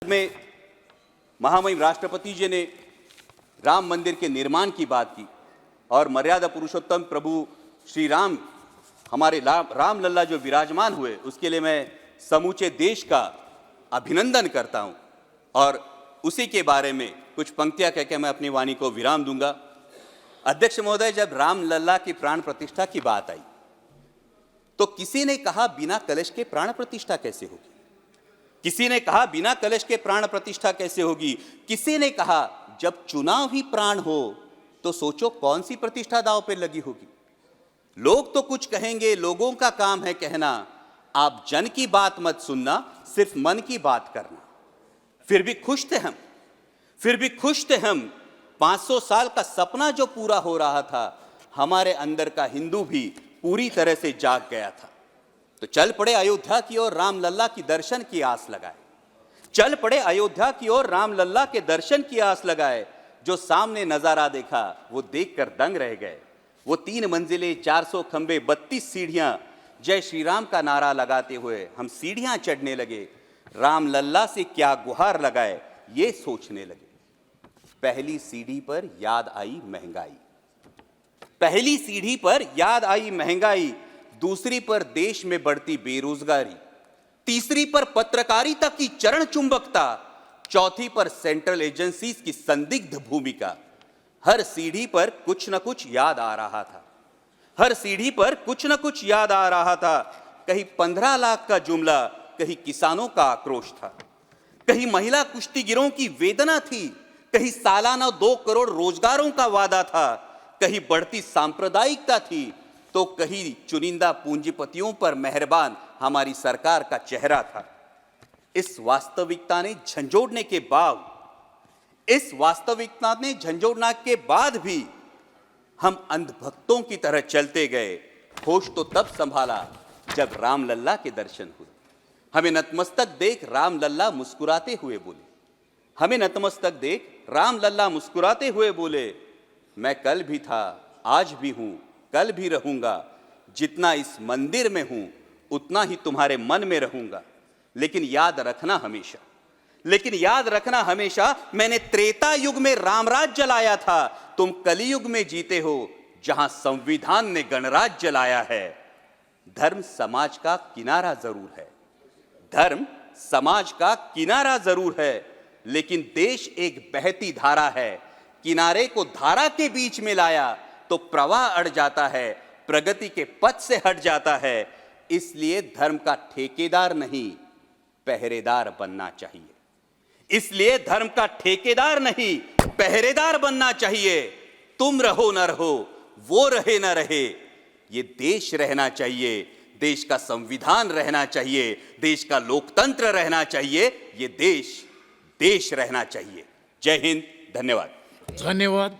में महामहिम राष्ट्रपति जी ने राम मंदिर के निर्माण की बात की और मर्यादा पुरुषोत्तम प्रभु श्री राम हमारे राम लल्ला जो विराजमान हुए उसके लिए मैं समूचे देश का अभिनंदन करता हूं और उसी के बारे में कुछ पंक्तियां कहकर मैं अपनी वाणी को विराम दूंगा। अध्यक्ष महोदय, जब राम लल्ला की प्राण प्रतिष्ठा की बात आई तो किसी ने कहा बिना कलश के प्राण प्रतिष्ठा कैसे होगी, किसी ने कहा बिना कलश के प्राण प्रतिष्ठा कैसे होगी, किसी ने कहा जब चुनाव ही प्राण हो तो सोचो कौन सी प्रतिष्ठा दांव पे लगी होगी। लोग तो कुछ कहेंगे, लोगों का काम है कहना, आप जन की बात मत सुनना, सिर्फ मन की बात करना। फिर भी खुश थे हम 500 साल का सपना जो पूरा हो रहा था, हमारे अंदर का हिंदू भी पूरी तरह से जाग गया था। तो चल पड़े अयोध्या की ओर, राम लल्ला की दर्शन की आस लगाए। चल पड़े अयोध्या की ओर, राम लल्ला के दर्शन की आस लगाए। जो सामने नजारा देखा वो देखकर दंग रह गए। वो 3 मंजिलें, 400 खंबे, 32 सीढ़ियां, जय श्री राम का नारा लगाते हुए हम सीढ़ियां चढ़ने लगे। राम लल्ला से क्या गुहार लगाए ये सोचने लगे। पहली सीढ़ी पर याद आई महंगाई, पहली सीढ़ी पर याद आई महंगाई, दूसरी पर देश में बढ़ती बेरोजगारी, तीसरी पर पत्रकारिता की चरण चुंबकता, चौथी पर सेंट्रल एजेंसीज की संदिग्ध भूमिका। हर सीढ़ी पर कुछ न कुछ याद आ रहा था, हर सीढ़ी पर कुछ न कुछ याद आ रहा था। कहीं 15 लाख का जुमला, कहीं किसानों का आक्रोश था, कहीं महिला कुश्तीगिरों की वेदना थी, कहीं सालाना 2 करोड़ रोजगारों का वादा था, कहीं बढ़ती सांप्रदायिकता थी, तो कहीं चुनिंदा पूंजीपतियों पर मेहरबान हमारी सरकार का चेहरा था। इस वास्तविकता ने झंझोड़ने के बाद भी हम अंधभक्तों की तरह चलते गए। होश तो तब संभाला जब राम लल्ला के दर्शन हुए। हमें नतमस्तक देख राम लल्ला मुस्कुराते हुए बोले, हमें नतमस्तक देख राम लल्ला मुस्कुराते हुए बोले, मैं कल भी था, आज भी हूं, कल भी रहूंगा। जितना इस मंदिर में हूं उतना ही तुम्हारे मन में रहूंगा। लेकिन याद रखना हमेशा मैंने त्रेता युग में रामराज जलाया था, तुम कलियुग में जीते हो जहां संविधान ने गणराज जलाया है। धर्म समाज का किनारा जरूर है, धर्म समाज का किनारा जरूर है, लेकिन देश एक बहती धारा है। किनारे को धारा के बीच में लाया तो प्रवाह अड़ जाता है, प्रगति के पथ से हट जाता है। इसलिए धर्म का ठेकेदार नहीं, पहरेदार बनना चाहिए। इसलिए धर्म का ठेकेदार नहीं, पहरेदार बनना चाहिए। तुम रहो न रहो, वो रहे न रहे, ये देश रहना चाहिए, देश का संविधान रहना चाहिए, देश का लोकतंत्र रहना चाहिए, ये देश रहना चाहिए। जय हिंद, धन्यवाद। धन्यवाद।